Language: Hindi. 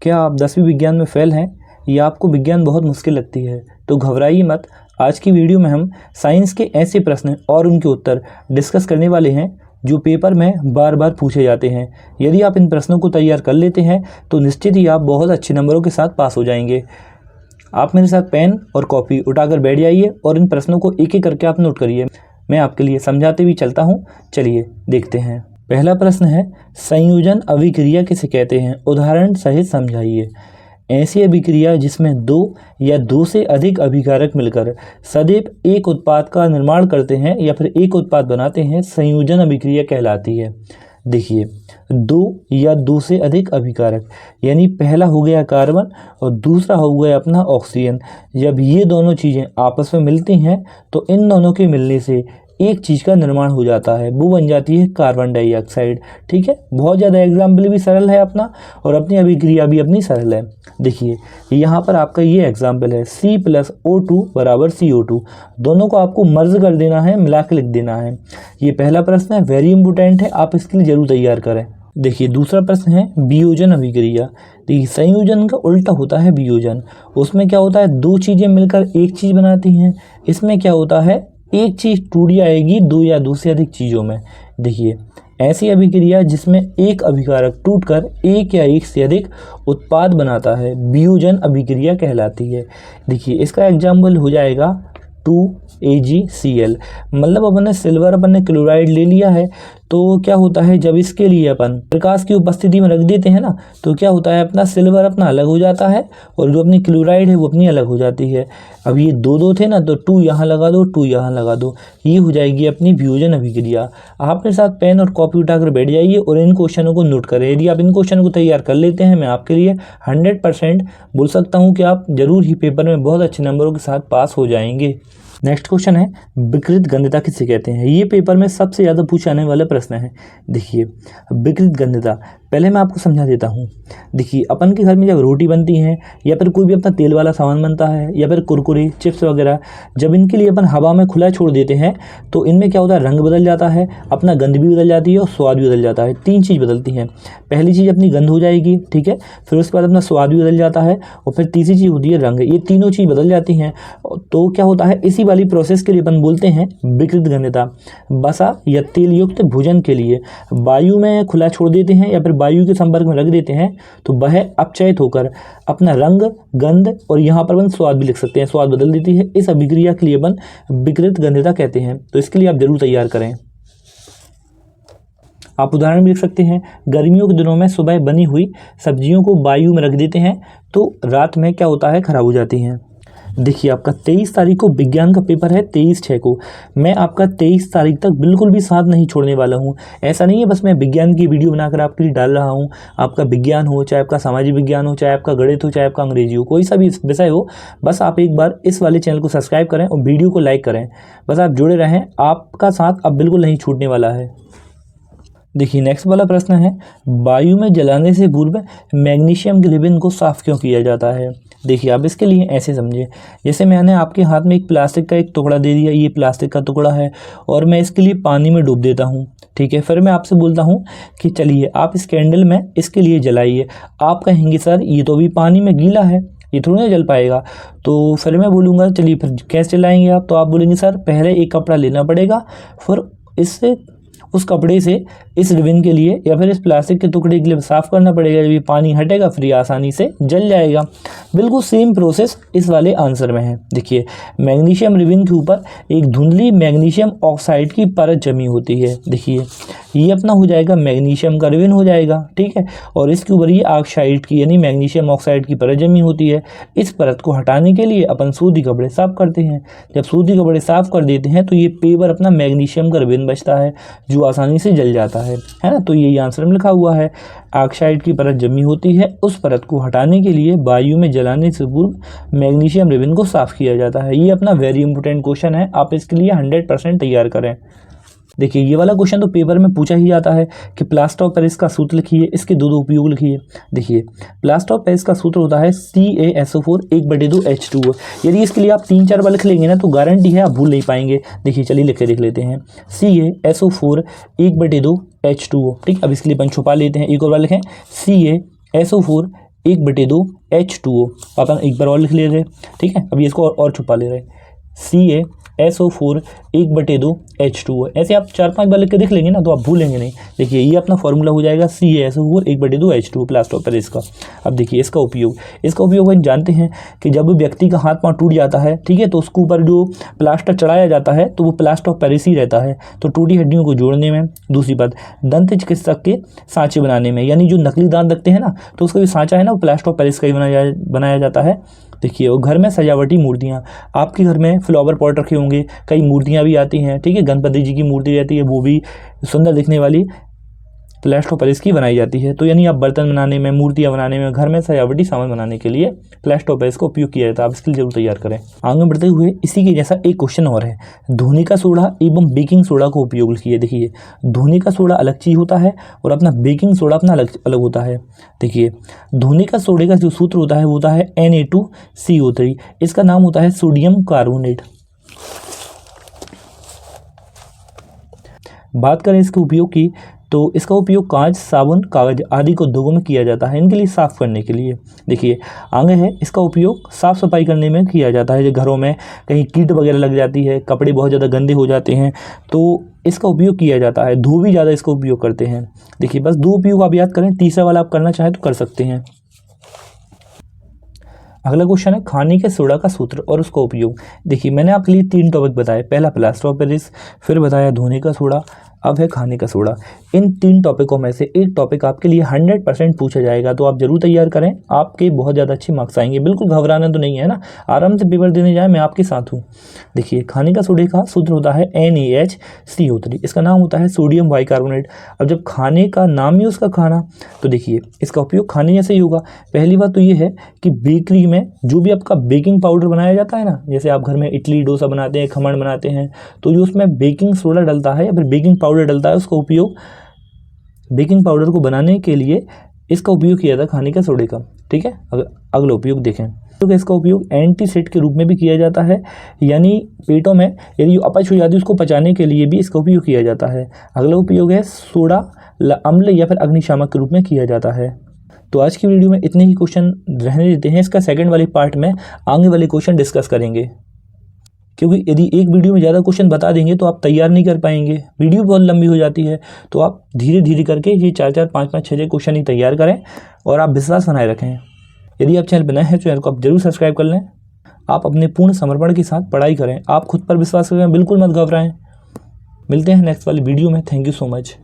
क्या आप 10वीं विज्ञान में फ़ेल हैं या आपको विज्ञान बहुत मुश्किल लगती है? तो घबराइए मत। आज की वीडियो में हम साइंस के ऐसे प्रश्न और उनके उत्तर डिस्कस करने वाले हैं जो पेपर में बार बार पूछे जाते हैं। यदि आप इन प्रश्नों को तैयार कर लेते हैं तो निश्चित ही आप बहुत अच्छे नंबरों के साथ पास हो जाएंगे। आप मेरे साथ पेन और कॉपी उठाकर बैठ जाइए और इन प्रश्नों को एक एक करके आप नोट करिए। मैं आपके लिए समझाते हुए चलता हूँ। चलिए देखते हैं। पहला प्रश्न है, संयोजन अभिक्रिया किसे कहते हैं? उदाहरण सहित समझाइए। ऐसी अभिक्रिया जिसमें दो या दो से अधिक अभिकारक मिलकर सदैव एक उत्पाद का निर्माण करते हैं या फिर एक उत्पाद बनाते हैं, संयोजन अभिक्रिया कहलाती है। देखिए, दो या दो से अधिक अभिकारक यानी पहला हो गया कार्बन और दूसरा हो गया अपना ऑक्सीजन। जब ये दोनों चीज़ें आपस में मिलती हैं तो इन दोनों के मिलने से एक चीज़ का निर्माण हो जाता है, वो बन जाती है कार्बन डाइऑक्साइड। ठीक है, बहुत ज़्यादा एग्जाम्पल भी सरल है अपना और अपनी अभिक्रिया भी अपनी सरल है। देखिए यहाँ पर आपका ये एग्जाम्पल है, C+O2 बराबर CO2। दोनों को आपको मर्ज कर देना है, मिला के लिख देना है। ये पहला प्रश्न है, वेरी इंपॉर्टेंट है, आप इसके लिए जरूर तैयार करें। देखिए दूसरा प्रश्न है, वियोजन अभिक्रिया। देखिए संयोजन का उल्टा होता है वियोजन। उसमें क्या होता है, दो चीज़ें मिलकर एक चीज़ बनाती हैं। इसमें क्या होता है, एक चीज़ टूट जाएगी दो या दो से अधिक चीज़ों में। देखिए ऐसी अभिक्रिया जिसमें एक अभिकारक टूटकर एक या एक से अधिक उत्पाद बनाता है, वियोजन अभिक्रिया कहलाती है। देखिए इसका एग्जाम्पल हो जाएगा 2AgCl। मतलब अपन ने सिल्वर, अपन ने क्लोराइड ले लिया है तो क्या होता है, जब इसके लिए अपन प्रकाश की उपस्थिति में रख देते हैं ना तो क्या होता है, अपना सिल्वर अपना अलग हो जाता है और जो अपनी क्लोराइड है वो अपनी अलग हो जाती है। अब ये दो दो थे ना तो 2 यहाँ लगा दो, 2 यहाँ लगा दो, ये हो जाएगी अपनी वियोजन अभिक्रिया। आप मेरे साथ पेन और कॉपी उठाकर बैठ जाइए और इन क्वेश्चनों को नोट करें। यदि आप इन क्वेश्चनों को तैयार कर लेते हैं, मैं आपके लिए 100% बोल सकता हूँ कि आप जरूर ही पेपर में बहुत अच्छे नंबरों के साथ पास हो जाएंगे। नेक्स्ट क्वेश्चन है, विकृत गंधता किसे कहते हैं? ये पेपर में सबसे ज़्यादा पूछे जाने वाला प्रश्न है। देखिए विकृत गंधता, पहले मैं आपको समझा देता हूँ। देखिए अपन के घर में जब रोटी बनती है या फिर कोई भी अपना तेल वाला सामान बनता है या फिर कुरकुरे चिप्स वगैरह, जब इनके लिए अपन हवा में खुला छोड़ देते हैं तो इनमें क्या होता है, रंग बदल जाता है, अपना गंध भी बदल जाती है और स्वाद भी बदल जाता है। 3 चीज़ बदलती हैं। पहली चीज़ अपनी गंध हो जाएगी, ठीक है, फिर उसके बाद अपना स्वाद भी बदल जाता है और फिर तीसरी चीज़ होती है रंग। ये तीनों चीज़ बदल जाती हैं तो क्या होता है, इसी वाली प्रोसेस के लिए अपन बोलते हैं विकृत गंधता। वसा या तेल युक्त भोजन के लिए वायु में खुला छोड़ देते हैं या फिर वायु के संपर्क में रख देते हैं तो वह अपचयित होकर अपना रंग, गंध और यहाँ पर अपन स्वाद भी लिख सकते हैं, स्वाद बदल देती है। इस अभिक्रिया के लिए अपन विकृत गंधता कहते हैं। तो इसके लिए आप जरूर तैयार करें। आप उदाहरण भी लिख सकते हैं, गर्मियों के दिनों में सुबह बनी हुई सब्जियों को वायु में रख देते हैं तो रात में क्या होता है, खराब हो जाती हैं। देखिए आपका 23 तारीख को विज्ञान का पेपर है, 23/6 को। मैं आपका 23 तारीख तक बिल्कुल भी साथ नहीं छोड़ने वाला हूँ। ऐसा नहीं है बस मैं विज्ञान की वीडियो बनाकर आपके लिए डाल रहा हूँ। आपका विज्ञान हो, चाहे आपका सामाजिक विज्ञान हो, चाहे आपका गणित हो, चाहे आपका अंग्रेजी हो, कोई सा भी विषय हो, बस आप एक बार इस वाले चैनल को सब्सक्राइब करें और वीडियो को लाइक करें। बस आप जुड़े रहें, आपका साथ अब बिल्कुल नहीं छूटने वाला है। देखिए नेक्स्ट वाला प्रश्न है, वायु में जलाने से पूर्व मैग्नीशियम ग्लिबिन को साफ क्यों किया जाता है? देखिए आप इसके लिए ऐसे समझिए, जैसे मैंने आपके हाथ में एक प्लास्टिक का एक टुकड़ा दे दिया, ये प्लास्टिक का टुकड़ा है और मैं इसके लिए पानी में डूब देता हूँ, ठीक है। फिर मैं आपसे बोलता हूँ कि चलिए आप इस कैंडल में इसके लिए जलाइए। आप कहेंगे सर ये तो अभी पानी में गीला है, ये थोड़ी ना जल पाएगा। तो फिर मैं बोलूँगा चलिए फिर कैसे जलाएंगे आप? तो आप बोलेंगे सर पहले एक कपड़ा लेना पड़ेगा, फिर इससे उस कपड़े से इस रिबन के लिए या फिर इस प्लास्टिक के टुकड़े के लिए साफ़ करना पड़ेगा। जब ये पानी हटेगा फिर ये आसानी से जल जाएगा। बिल्कुल सेम प्रोसेस इस वाले आंसर में है। देखिए मैग्नीशियम रिबन के ऊपर एक धुंधली मैग्नीशियम ऑक्साइड की परत जमी होती है। देखिए ये अपना हो जाएगा मैग्नीशियम का रिबन हो जाएगा, ठीक है, और इसके ऊपर ये ऑक्साइड की यानी मैग्नीशियम ऑक्साइड की परत जमी होती है। इस परत को हटाने के लिए अपन सूती कपड़े साफ़ करते हैं। जब सूती कपड़े साफ़ कर देते हैं तो ये पेपर अपना मैग्नीशियम का रिबन बचता है जो आसानी से जल जाता है ना। तो यही आंसर में लिखा हुआ है, ऑक्साइड की परत जमी होती है, उस परत को हटाने के लिए वायु में जलाने से पूर्व मैग्नीशियम रिबन को साफ किया जाता है। ये अपना वेरी इंपॉर्टेंट क्वेश्चन है, आप इसके लिए 100% तैयार करें। देखिए ये वाला क्वेश्चन तो पेपर में पूछा ही जाता है कि प्लास्टर ऑफ पेरिस का सूत्र लिखिए, इसके दो उपयोग लिखिए। देखिए प्लास्टर ऑफ पेरिस का सूत्र होता है CaSO4 1/2 H2O। यदि इसके लिए आप 3-4 बार लिख लेंगे ना तो गारंटी है आप भूल नहीं पाएंगे। देखिए चलिए लिख के देख लेते हैं, CaSO4 1/2 H2O। ठीक, अब इसके लिए अपन छुपा लेते हैं, एक और बार लिखें CaSO4 1/2 H2O। अपन एक बार और लिख ले रहे, ठीक है। अभी इसको और छुपा ले रहे, CaSO4 1/2 H2O। ऐसे आप 4-5 बार लिख के देख लेंगे ना तो आप भूलेंगे नहीं। देखिए ये अपना फॉर्मूला हो जाएगा CaSO4 1/2 H2O plaster of Paris का। अब देखिए इसका उपयोग हम जानते हैं कि जब व्यक्ति का हाथ पांव टूट जाता है, ठीक है, तो उसके ऊपर जो प्लास्टर चढ़ाया जाता है तो वो प्लास्टर ऑफ पेरिस ही रहता है। तो टूटी हड्डियों को जोड़ने में, दूसरी बात दंत चिकित्सक के सांचे बनाने में, यानी जो नकली दांत रखते हैं ना तो उसका जो सांचा है ना वो प्लास्टर ऑफ पेरिस का ही बनाया जाता है। देखिए वो घर में सजावटी मूर्तियाँ, आपके घर में फ्लावर पॉट रखे होंगे, कई मूर्तियाँ भी आती हैं, ठीक है, गणपति जी की मूर्ति रहती है, वो भी सुंदर दिखने वाली प्लास्टर ऑफ पेरिस की बनाई जाती है। तो यानी आप बर्तन बनाने में, मूर्तियाँ बनाने में, घर में सजावटी सामान बनाने के लिए प्लास्टर ऑफ पेरिस का उपयोग किया जाता है। आप इसके लिए जरूर तैयार करें। आगे बढ़ते हुए इसी के जैसा एक क्वेश्चन और है, धोने का सोडा एवं बेकिंग सोडा का उपयोग लिखिए। देखिए धोने का सोडा अलग चीज होता है और अपना बेकिंग सोडा अपना अलग होता है। देखिए धोने का सोडे का जो सूत्र होता है वो होता है Na2CO3। इसका नाम होता है सोडियम कार्बोनेट। बात करें इसके उपयोग की तो इसका उपयोग कांच, साबुन, कागज आदि को उद्योगों में किया जाता है, इनके लिए साफ़ करने के लिए। देखिए आगे है, इसका उपयोग साफ़ सफाई करने में किया जाता है। जो घरों में कहीं कीट वगैरह लग जाती है, कपड़े बहुत ज़्यादा गंदे हो जाते हैं तो इसका उपयोग किया जाता है। धोबी ज़्यादा इसका उपयोग करते हैं। देखिए बस 2 उपयोग आप याद करें, तीसरा वाला आप करना चाहें तो कर सकते हैं। अगला क्वेश्चन है खाने के सोडा का सूत्र और उसका उपयोग। देखिए मैंने आपके लिए 3 टॉपिक बताए, पहला प्लास्टर ऑफ पेरिस, फिर बताया धोने का सोडा, अब है खाने का सोडा। इन 3 टॉपिकों में से एक टॉपिक आपके लिए 100% पूछा जाएगा, तो आप जरूर तैयार करें, आपके बहुत ज़्यादा अच्छे मार्क्स आएंगे। बिल्कुल घबराना तो नहीं है ना, आराम से पेपर देने जाए, मैं आपके साथ हूँ। देखिए खाने का सोडे का सूत्र होता है NaHCO3। इसका नाम होता है सोडियम बाइकार्बोनेट। अब जब खाने का नाम ही उसका खाना, तो देखिए इसका उपयोग खाने जैसे ही होगा। पहली बात तो ये है कि बेकरी में जो भी आपका बेकिंग पाउडर बनाया जाता है ना, जैसे आप घर में इडली डोसा बनाते हैं, खमण बनाते हैं, तो जो उसमें बेकिंग सोडा डलता है या फिर बेकिंग पाउडर डलता है, उसका उपयोग बेकिंग पाउडर को बनाने के लिए इसका उपयोग किया जाता है खाने के सोडे का, ठीक है। अगला उपयोग देखें तो इसका उपयोग एंटीसेप्टिक के रूप में भी किया जाता है, यानी पेटों में यदि अपच हो जाती है उसको पचाने के लिए भी इसका उपयोग किया जाता है। अगला उपयोग है सोडा अम्ल या फिर अग्निशामक के रूप में किया जाता है। तो आज की वीडियो में इतने ही क्वेश्चन रहने देते हैं। इसका सेकंड वाले पार्ट में आगे वाले क्वेश्चन डिस्कस करेंगे, क्योंकि यदि एक वीडियो में ज़्यादा क्वेश्चन बता देंगे तो आप तैयार नहीं कर पाएंगे, वीडियो बहुत लंबी हो जाती है। तो आप धीरे धीरे करके ये 4-4, 5-5, 6-6 क्वेश्चन ही तैयार करें और आप विश्वास बनाए रखें। यदि आप चैनल पर नए हैं तो चैनल को आप जरूर सब्सक्राइब कर लें। आप अपने पूर्ण समर्पण के साथ पढ़ाई करें, आप खुद पर विश्वास करें, बिल्कुल मत घबराएं। मिलते हैं नेक्स्ट वाली वीडियो में। Thank you so much.